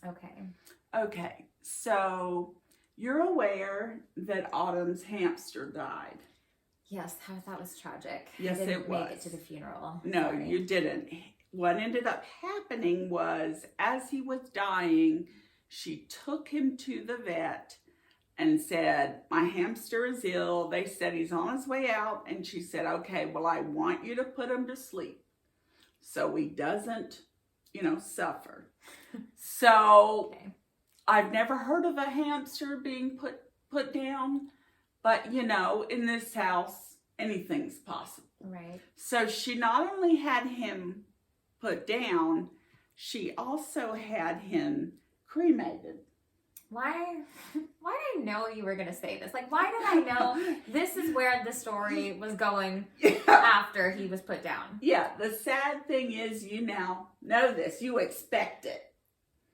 Okay. Okay, so you're aware that Autumn's hamster died. Yes, that was tragic. Yes, I didn't it make was. it to the funeral. No, Sorry. you didn't. What ended up happening was, as he was dying, she took him to the vet and said, my hamster is ill. They said he's on his way out. And she said, okay, well, I want you to put him to sleep so he doesn't, suffer. So Okay. I've never heard of a hamster being put down, but in this house, anything's possible. Right. So she not only had him put down, she also had him cremated. Why did I know you were going to say this? Like, why did I know this is where the story was going after he was put down? Yeah, the sad thing is you now know this. You expect it.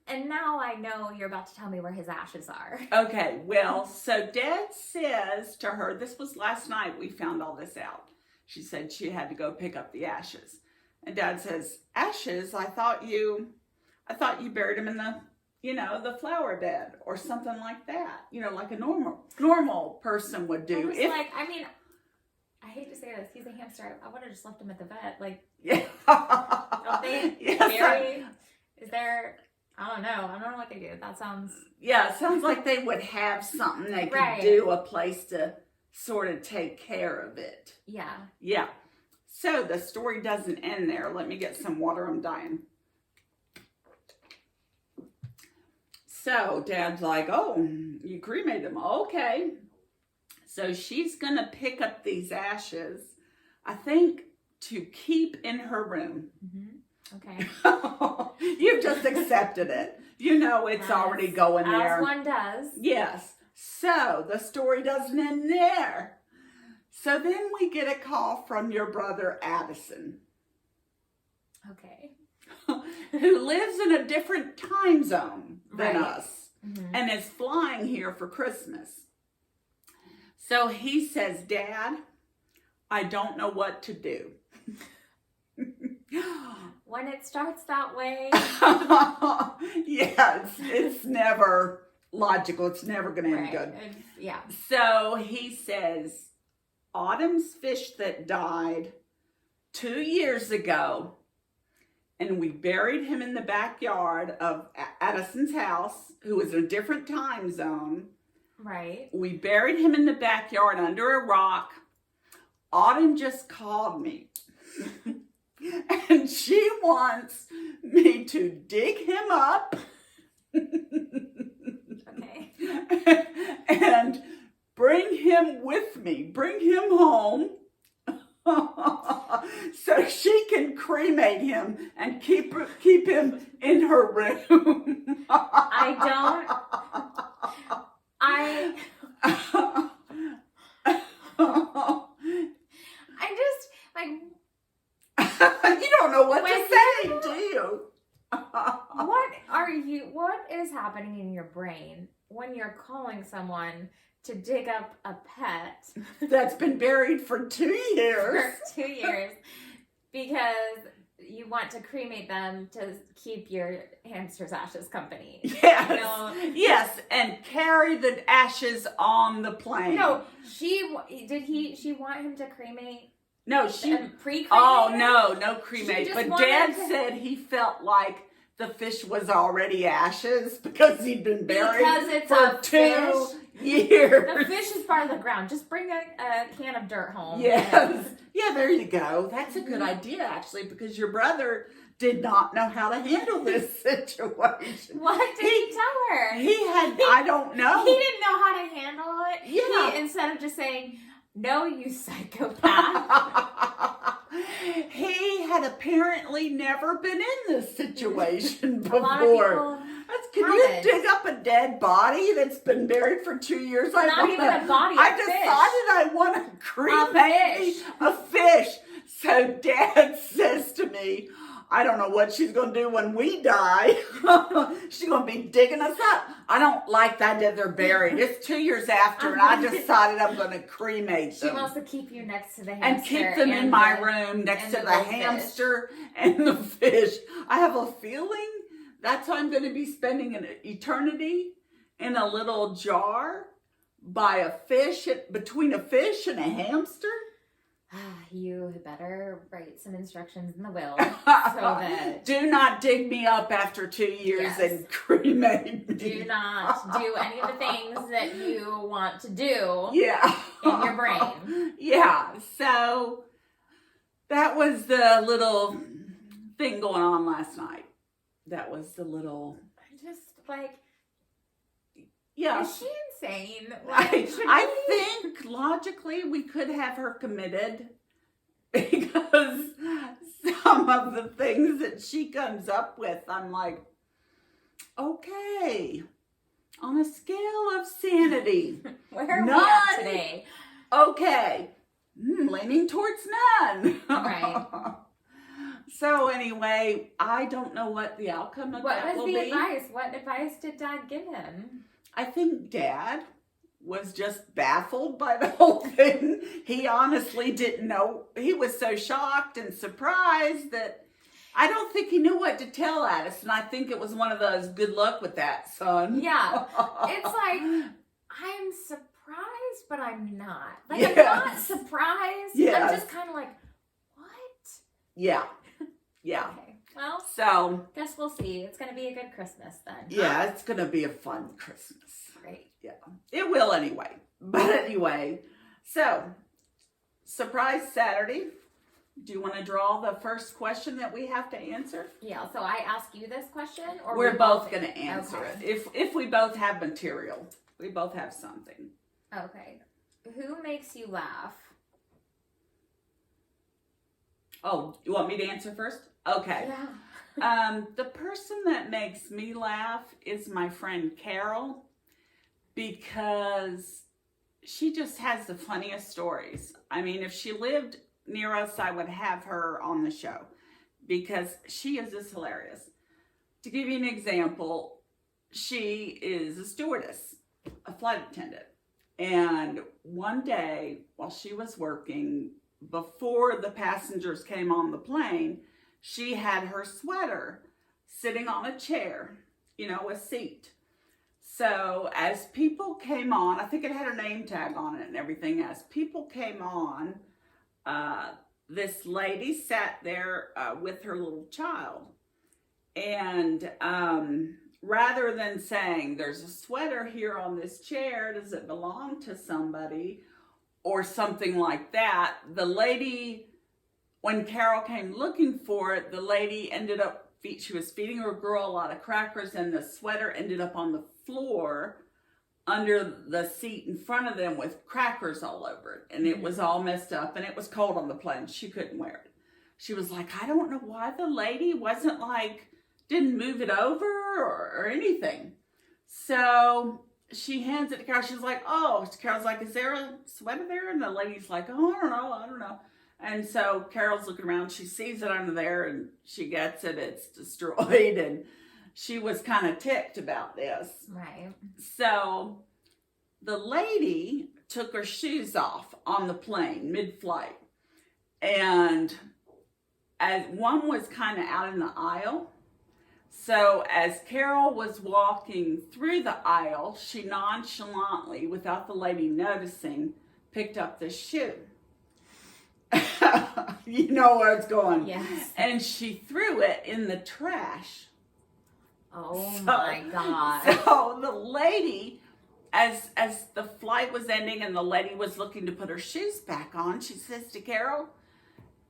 And now I know you're about to tell me where his ashes are. Okay, well, so Dad says to her, this was last night we found all this out. She said she had to go pick up the ashes. And Dad says, ashes? I thought you buried him in the flower bed or something like that. Like a normal person would do. I hate to say this, he's a hamster. I would have just left him at the vet. Like, yeah. don't they bury? Is there? I don't know what they do. That sounds. Yeah, it sounds like they would have something they could do, a place to sort of take care of it. Yeah. Yeah. So the story doesn't end there. Let me get some water. I'm dying. So Dad's like, oh, you cremated him. Okay. So she's going to pick up these ashes, I think, to keep in her room. Mm-hmm. Okay. You've just accepted it. It's already going there. As one does. Yes. So the story doesn't end there. So then we get a call from your brother Addison. Okay. Who lives in a different time zone than us. Mm-hmm. And is flying here for Christmas. So he says, Dad, I don't know what to do. When it starts that way. Yeah, it's never logical. It's never going to end good. Yeah. So he says, Autumn's fish that died 2 years ago, and we buried him in the backyard of Addison's house, who was in a different time zone. Right. We buried him in the backyard under a rock. Autumn just called me. And she wants me to dig him up. Okay. And bring him with me. Bring him home. So she can cremate him and keep him in her room. You don't know what to say, do you? What is happening in your brain when you're calling someone to dig up a pet that's been buried for 2 years? For 2 years because you want to cremate them to keep your hamster's ashes company. Yes. Yes, and carry the ashes on the plane. No, she want him to cremate? No, she pre-cremate. Oh, no cremate. But Dad said he felt like the fish was already ashes because he'd been buried for 2 years. The fish is part of the ground. Just bring a can of dirt home. Yes. Yeah, there you go. That's a good idea, actually, because your brother did not know how to handle this situation. What did he tell her? I don't know. He didn't know how to handle it. Yeah. Instead of just saying, no, you psychopath. He had apparently never been in this situation before. A lot of people Can you dig up a dead body that's been buried for 2 years? Not even a body, I decided I want to cremate a fish. So Dad says to me, I don't know what she's going to do when we die. She's going to be digging us up. I don't like that they're buried. It's 2 years after, and I decided I'm going to cremate them. She wants to keep you next to the hamster. And keep them in my room next to the hamster and the fish. I have a feeling That's how I'm going to be spending an eternity in a little jar by a fish, between a fish and a hamster. You better write some instructions in the will so that do not dig me up after 2 years and cremate me. Do not do any of the things that you want to do in your brain. Yeah, so that was the little thing going on last night. That was the little... Just like... Yeah. Is she insane? Like, I think logically we could have her committed because some of the things that she comes up with, I'm like, okay, on a scale of sanity, where are we at today? Okay, leaning towards none. Right. So anyway, I don't know what the outcome of that will be. What was the advice? What advice did Dad give him? I think Dad was just baffled by the whole thing. He honestly didn't know. He was so shocked and surprised that I don't think he knew what to tell Addis. And I think it was one of those, good luck with that, son. Yeah. It's like, I'm surprised, but I'm not. Like, I'm not surprised. Yes. I'm just kind of like, what? Yeah. Yeah. Okay. Well, so guess we'll see. It's going to be a good Christmas then. Yeah, it's going to be a fun Christmas. Great. Yeah, it will anyway. But anyway, so surprise Saturday. Do you want to draw the first question that we have to answer? Yeah, so I ask you this question, or we're both going to answer okay. it. If we both have material, we both have something. Okay. Who makes you laugh? Oh, you want me to answer first? Okay. Yeah. The person that makes me laugh is my friend Carol, because she just has the funniest stories. I mean, if she lived near us, I would have her on the show because she is just hilarious. To give you an example, she is a stewardess, a flight attendant. And one day while she was working, before the passengers came on the plane, she had her sweater sitting on a chair, a seat. So as people came on, I think it had her name tag on it and everything. As people came on, this lady sat there with her little child. And rather than saying, there's a sweater here on this chair, does it belong to somebody? Or something like that, the lady, when Carol came looking for it, the lady ended up, she was feeding her girl a lot of crackers, and the sweater ended up on the floor under the seat in front of them with crackers all over it. And it was all messed up, and it was cold on the plane. She couldn't wear it. She was like, I don't know why the lady wasn't didn't move it over or anything. So she hands it to Carol. She's like, oh, Carol's like, is there a sweater there? And the lady's like, oh, I don't know. And so Carol's looking around. She sees it under there and she gets it. It's destroyed. And she was kind of ticked about this. Right. So the lady took her shoes off on the plane mid-flight. And as one was kind of out in the aisle. So as Carol was walking through the aisle, she nonchalantly, without the lady noticing, picked up the shoe. You know where it's going. Yes. And she threw it in the trash. Oh my God. So the lady, as the flight was ending and the lady was looking to put her shoes back on, she says to Carol,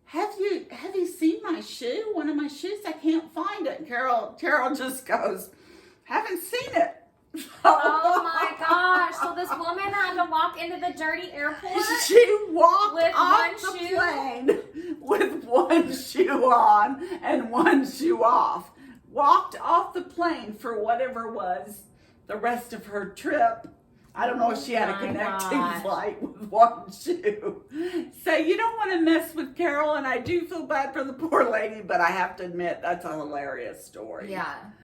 have you seen my shoe? One of my shoes? I can't find it. And Carol just goes, haven't seen it. Oh my gosh. So this woman had to walk into the dirty airport? She walked with off one the shoe? plane with one shoe on and one shoe off. Walked off the plane for whatever was the rest of her trip. I don't know if she had a connecting flight with one shoe. So you don't want to mess with Carol, and I do feel bad for the poor lady, but I have to admit that's a hilarious story. Yeah.